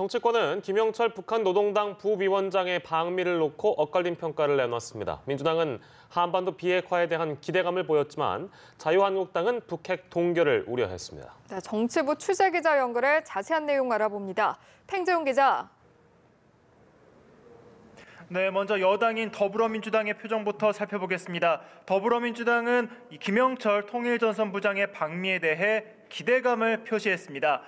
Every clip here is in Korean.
정치권은 김영철 북한 노동당 부위원장의 방미를 놓고 엇갈린 평가를 내놨습니다. 민주당은 한반도 비핵화에 대한 기대감을 보였지만 자유한국당은 북핵 동결을 우려했습니다. 네, 정치부 취재기자 연결해 자세한 내용 알아봅니다. 팽재용 기자. 네, 먼저 여당인 더불어민주당의 표정부터 살펴보겠습니다. 더불어민주당은 김영철 통일전선부장의 방미에 대해 기대감을 표시했습니다.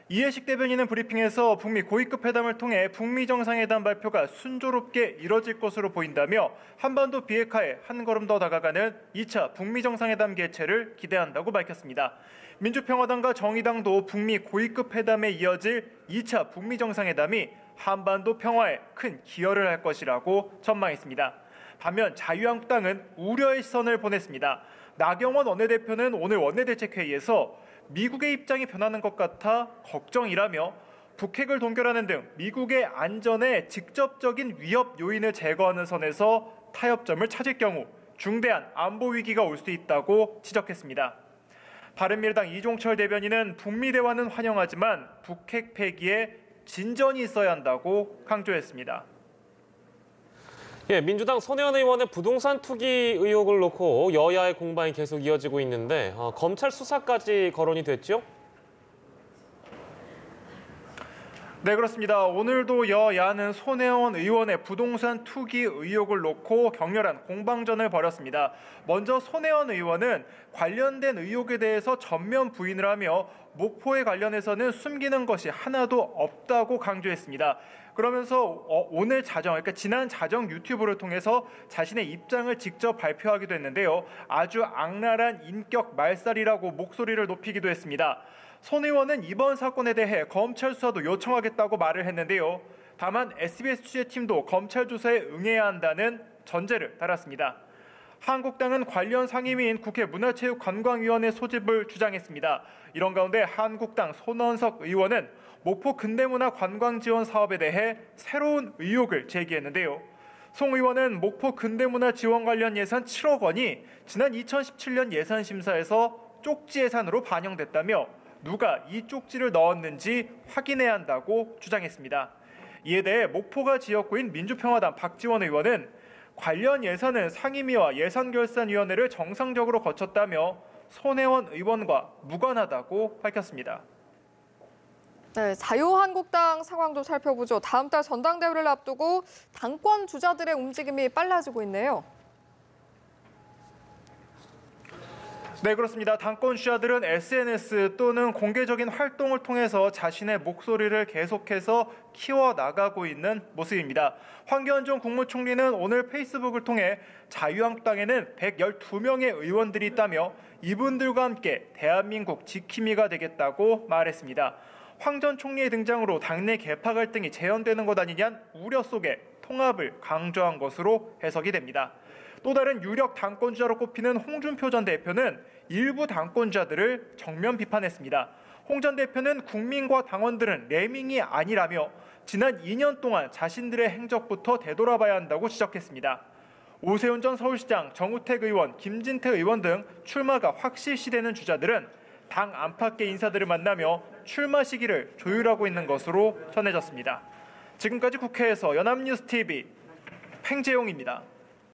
이해식 대변인은 브리핑에서 북미 고위급 회담을 통해 북미 정상회담 발표가 순조롭게 이뤄질 것으로 보인다며 한반도 비핵화에 한 걸음 더 다가가는 2차 북미 정상회담 개최를 기대한다고 밝혔습니다. 민주평화당과 정의당도 북미 고위급 회담에 이어질 2차 북미 정상회담이 한반도 평화에 큰 기여를 할 것이라고 전망했습니다. 반면 자유한국당은 우려의 시선을 보냈습니다. 나경원 원내대표는 오늘 원내대책회의에서 미국의 입장이 변하는 것 같아 걱정이라며 북핵을 동결하는 등 미국의 안전에 직접적인 위협 요인을 제거하는 선에서 타협점을 찾을 경우 중대한 안보 위기가 올 수 있다고 지적했습니다. 바른미래당 이종철 대변인은 북미 대화는 환영하지만 북핵 폐기에 진전이 있어야 한다고 강조했습니다. 민주당 손혜원 의원의 부동산 투기 의혹을 놓고 여야의 공방이 계속 이어지고 있는데 검찰 수사까지 거론이 됐죠? 네, 그렇습니다. 오늘도 여야는 손혜원 의원의 부동산 투기 의혹을 놓고 격렬한 공방전을 벌였습니다. 먼저 손혜원 의원은 관련된 의혹에 대해서 전면 부인을 하며 목포에 관련해서는 숨기는 것이 하나도 없다고 강조했습니다. 그러면서 오늘 그러니까 지난 자정 유튜브를 통해서 자신의 입장을 직접 발표하기도 했는데요. 아주 악랄한 인격 말살이라고 목소리를 높이기도 했습니다. 손 의원은 이번 사건에 대해 검찰 수사도 요청하겠다고 말을 했는데요. 다만 SBS 취재팀도 검찰 조사에 응해야 한다는 전제를 달았습니다. 한국당은 관련 상임위인 국회 문화체육관광위원회 소집을 주장했습니다. 이런 가운데 한국당 손원석 의원은 목포 근대문화 관광지원 사업에 대해 새로운 의혹을 제기했는데요. 송 의원은 목포 근대문화 지원 관련 예산 7억 원이 지난 2017년 예산심사에서 쪽지 예산으로 반영됐다며 누가 이 쪽지를 넣었는지 확인해야 한다고 주장했습니다. 이에 대해 목포가 지역구인 민주평화당 박지원 의원은 관련 예산은 상임위와 예산결산위원회를 정상적으로 거쳤다며 손혜원 의원과 무관하다고 밝혔습니다. 네, 자유한국당 상황도 살펴보죠. 다음 달 전당대회를 앞두고 당권 주자들의 움직임이 빨라지고 있네요. 네, 그렇습니다. 당권 주자들은 SNS 또는 공개적인 활동을 통해서 자신의 목소리를 계속해서 키워나가고 있는 모습입니다. 황교안 전 국무총리는 오늘 페이스북을 통해 자유한국당에는 112명의 의원들이 있다며 이분들과 함께 대한민국 지킴이가 되겠다고 말했습니다. 황 전 총리의 등장으로 당내 계파 갈등이 재현되는 것 아니냐는 우려 속에 통합을 강조한 것으로 해석이 됩니다. 또 다른 유력 당권주자로 꼽히는 홍준표 전 대표는 일부 당권주자들을 정면 비판했습니다. 홍 전 대표는 국민과 당원들은 레밍이 아니라며 지난 2년 동안 자신들의 행적부터 되돌아봐야 한다고 지적했습니다. 오세훈 전 서울시장, 정우택 의원, 김진태 의원 등 출마가 확실시되는 주자들은 당 안팎의 인사들을 만나며 출마 시기를 조율하고 있는 것으로 전해졌습니다. 지금까지 국회에서 연합뉴스TV 팽재용입니다.